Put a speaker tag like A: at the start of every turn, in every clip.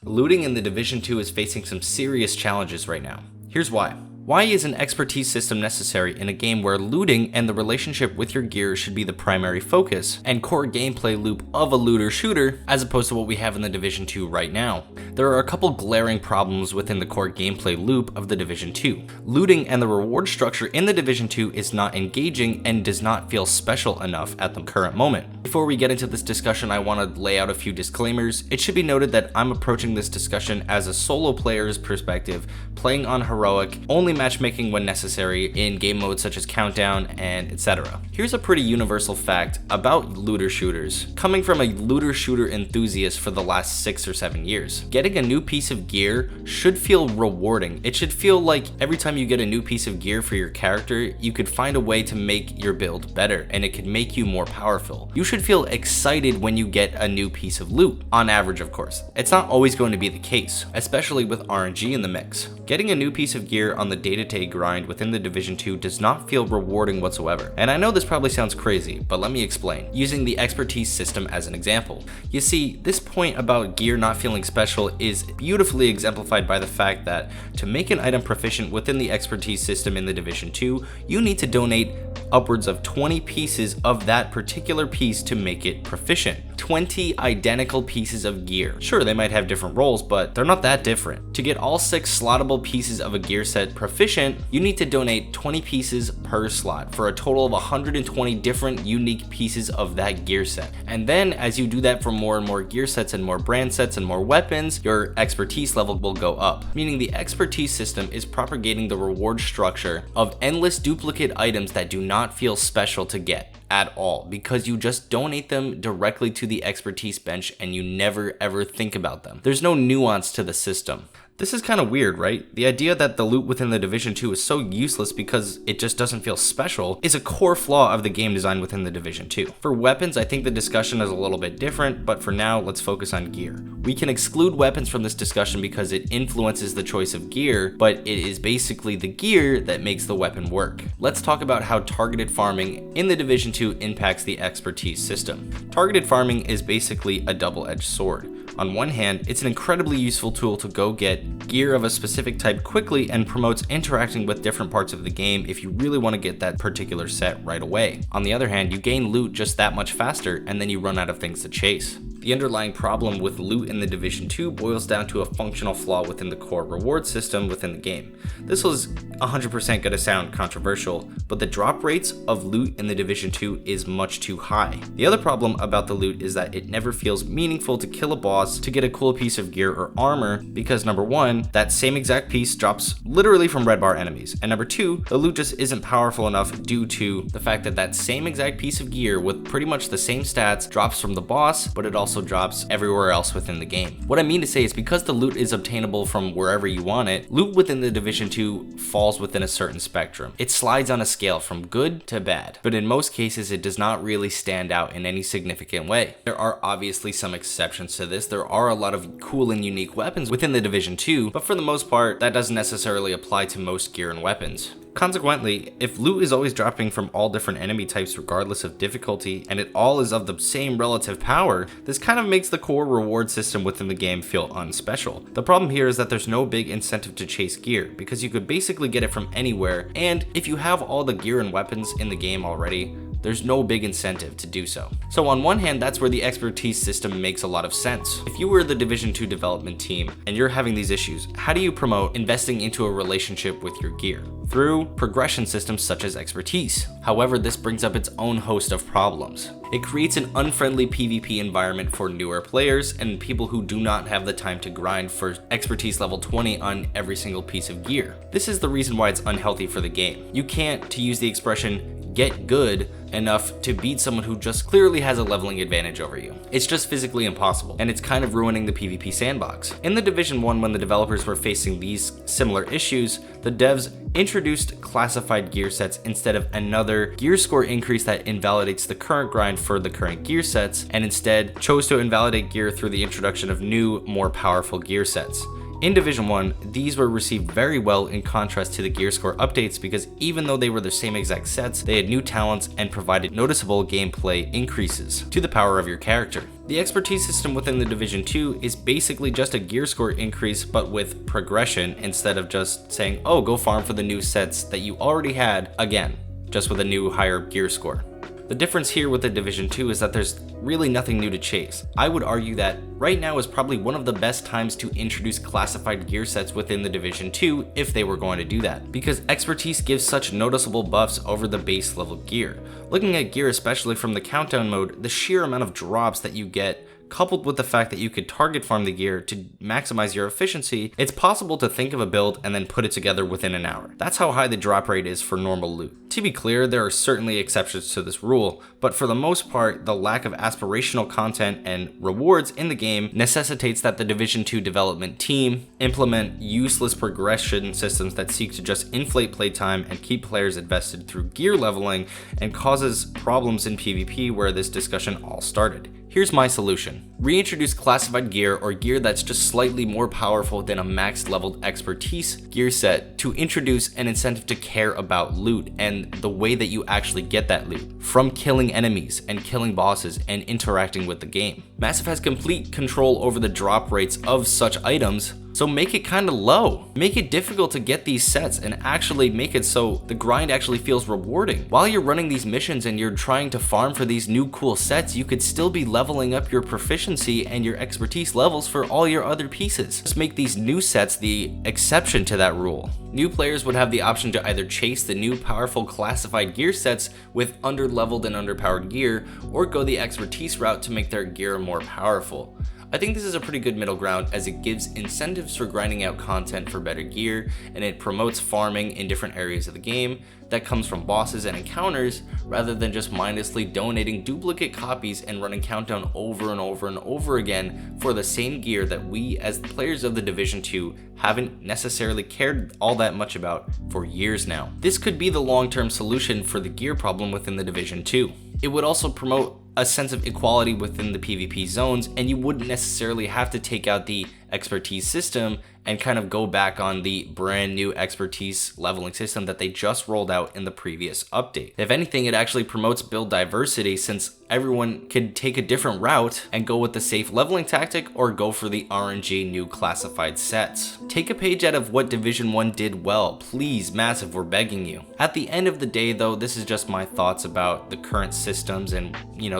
A: Looting in the Division 2 is facing some serious challenges right now. Here's why. Why is an expertise system necessary in a game where looting and the relationship with your gear should be the primary focus and core gameplay loop of a looter shooter as opposed to what we have in the Division 2 right now? There are a couple glaring problems within the core gameplay loop of the Division 2. Looting and the reward structure in the Division 2 is not engaging and does not feel special enough at the current moment. Before we get into this discussion, I want to lay out a few disclaimers. It should be noted that I'm approaching this discussion as a solo player's perspective, playing on heroic, only matchmaking when necessary in game modes such as Countdown and etc. Here's a pretty universal fact about looter shooters, coming from a looter shooter enthusiast for the last 6 or 7 years. Getting a new piece of gear should feel rewarding. It should feel like every time you get a new piece of gear for your character, you could find a way to make your build better and it could make you more powerful. You should feel excited when you get a new piece of loot, on average of course. It's not always going to be the case, especially with RNG in the mix. Getting a new piece of gear on the day-to-day grind within the Division 2 does not feel rewarding whatsoever. And I know this probably sounds crazy, but let me explain, using the expertise system as an example. You see, this point about gear not feeling special is beautifully exemplified by the fact that to make an item proficient within the expertise system in the Division 2, you need to donate upwards of 20 pieces of that particular piece to make it proficient. 20 identical pieces of gear. Sure, they might have different roles, but they're not that different. To get all 6 slottable pieces of a gear set proficient, you need to donate 20 pieces per slot for a total of 120 different unique pieces of that gear set. And then as you do that for more and more gear sets and more brand sets and more weapons, your expertise level will go up. Meaning the expertise system is propagating the reward structure of endless duplicate items that do not feel special to get at all, because you just donate them directly to the expertise bench and you never ever think about them. There's no nuance to the system. This is kind of weird, right? The idea that the loot within the Division 2 is so useless because it just doesn't feel special is a core flaw of the game design within the Division 2. For weapons, I think the discussion is a little bit different, but for now, let's focus on gear. We can exclude weapons from this discussion because it influences the choice of gear, but it is basically the gear that makes the weapon work. Let's talk about how targeted farming in the Division 2 impacts the expertise system. Targeted farming is basically a double-edged sword. On one hand, it's an incredibly useful tool to go get gear of a specific type quickly and promotes interacting with different parts of the game if you really want to get that particular set right away. On the other hand, you gain loot just that much faster and then you run out of things to chase. The underlying problem with loot in the Division 2 boils down to a functional flaw within the core reward system within the game. This was 100% going to sound controversial, but the drop rates of loot in the Division 2 is much too high. The other problem about the loot is that it never feels meaningful to kill a boss to get a cool piece of gear or armor because number one, that same exact piece drops literally from red bar enemies, and number two, the loot just isn't powerful enough due to the fact that that same exact piece of gear with pretty much the same stats drops from the boss, but it also drops everywhere else within the game. What I mean to say is because the loot is obtainable from wherever you want it, loot within the Division 2 falls within a certain spectrum. It slides on a scale from good to bad, but in most cases it does not really stand out in any significant way. There are obviously some exceptions to this. There are a lot of cool and unique weapons within the Division 2, but for the most part, that doesn't necessarily apply to most gear and weapons. Consequently, if loot is always dropping from all different enemy types regardless of difficulty, and it all is of the same relative power, this kind of makes the core reward system within the game feel unspecial. The problem here is that there's no big incentive to chase gear, because you could basically get it from anywhere, and if you have all the gear and weapons in the game already, there's no big incentive to do so. So on one hand, that's where the expertise system makes a lot of sense. If you were the Division 2 development team and you're having these issues, how do you promote investing into a relationship with your gear? Through progression systems such as expertise. However, this brings up its own host of problems. It creates an unfriendly PvP environment for newer players and people who do not have the time to grind for expertise level 20 on every single piece of gear. This is the reason why it's unhealthy for the game. You can't, to use the expression, get good enough to beat someone who just clearly has a leveling advantage over you. It's just physically impossible, and it's kind of ruining the PvP sandbox. In the Division 1, when the developers were facing these similar issues, the devs introduced classified gear sets instead of another gear score increase that invalidates the current grind for the current gear sets, and instead chose to invalidate gear through the introduction of new, more powerful gear sets. In Division 1, these were received very well in contrast to the gear score updates because even though they were the same exact sets, they had new talents and provided noticeable gameplay increases to the power of your character. The expertise system within the Division 2 is basically just a gear score increase but with progression instead of just saying, oh, go farm for the new sets that you already had again, just with a new higher gear score. The difference here with the Division 2 is that there's really nothing new to chase. I would argue that right now is probably one of the best times to introduce classified gear sets within the Division 2 if they were going to do that, because expertise gives such noticeable buffs over the base level gear. Looking at gear, especially from the countdown mode, the sheer amount of drops that you get, coupled with the fact that you could target farm the gear to maximize your efficiency, it's possible to think of a build and then put it together within an hour. That's how high the drop rate is for normal loot. To be clear, there are certainly exceptions to this rule, but for the most part, the lack of aspirational content and rewards in the game necessitates that the Division 2 development team implement useless progression systems that seek to just inflate playtime and keep players invested through gear leveling and causes problems in PvP where this discussion all started. Here's my solution. Reintroduce classified gear or gear that's just slightly more powerful than a max leveled expertise gear set to introduce an incentive to care about loot and the way that you actually get that loot from killing enemies and killing bosses and interacting with the game. Massive has complete control over the drop rates of such items, so make it kind of low. Make it difficult to get these sets and actually make it so the grind actually feels rewarding. While you're running these missions and you're trying to farm for these new cool sets, you could still be leveling up your proficiency and your expertise levels for all your other pieces. Just make these new sets the exception to that rule. New players would have the option to either chase the new powerful classified gear sets with under-leveled and underpowered gear, or go the expertise route to make their gear more powerful. I think this is a pretty good middle ground as it gives incentives for grinding out content for better gear, and it promotes farming in different areas of the game that comes from bosses and encounters rather than just mindlessly donating duplicate copies and running countdown over and over and over again for the same gear that we as players of the Division 2 haven't necessarily cared all that much about for years now. This could be the long-term solution for the gear problem within the Division 2. It would also promote a sense of equality within the PvP zones, and you wouldn't necessarily have to take out the expertise system and kind of go back on the brand new expertise leveling system that they just rolled out in the previous update. If anything, it actually promotes build diversity since everyone could take a different route and go with the safe leveling tactic or go for the RNG new classified sets. Take a page out of what Division 1 did well. Please, Massive, we're begging you. At the end of the day though, this is just my thoughts about the current systems and,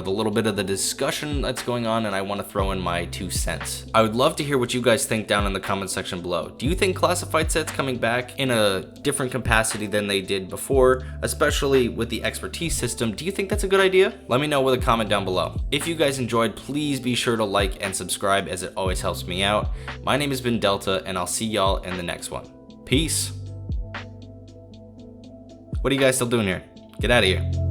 A: the little bit of the discussion that's going on, and I want to throw in my 2 cents. I would love to hear what you guys think down in the comment section below. Do you think classified sets coming back in a different capacity than they did before, especially with the expertise system, do you think that's a good idea? Let me know with a comment down below. If you guys enjoyed, please be sure to like and subscribe as it always helps me out. My name has been Delta, and I'll see y'all in the next one. Peace. What are you guys still doing here? Get out of here.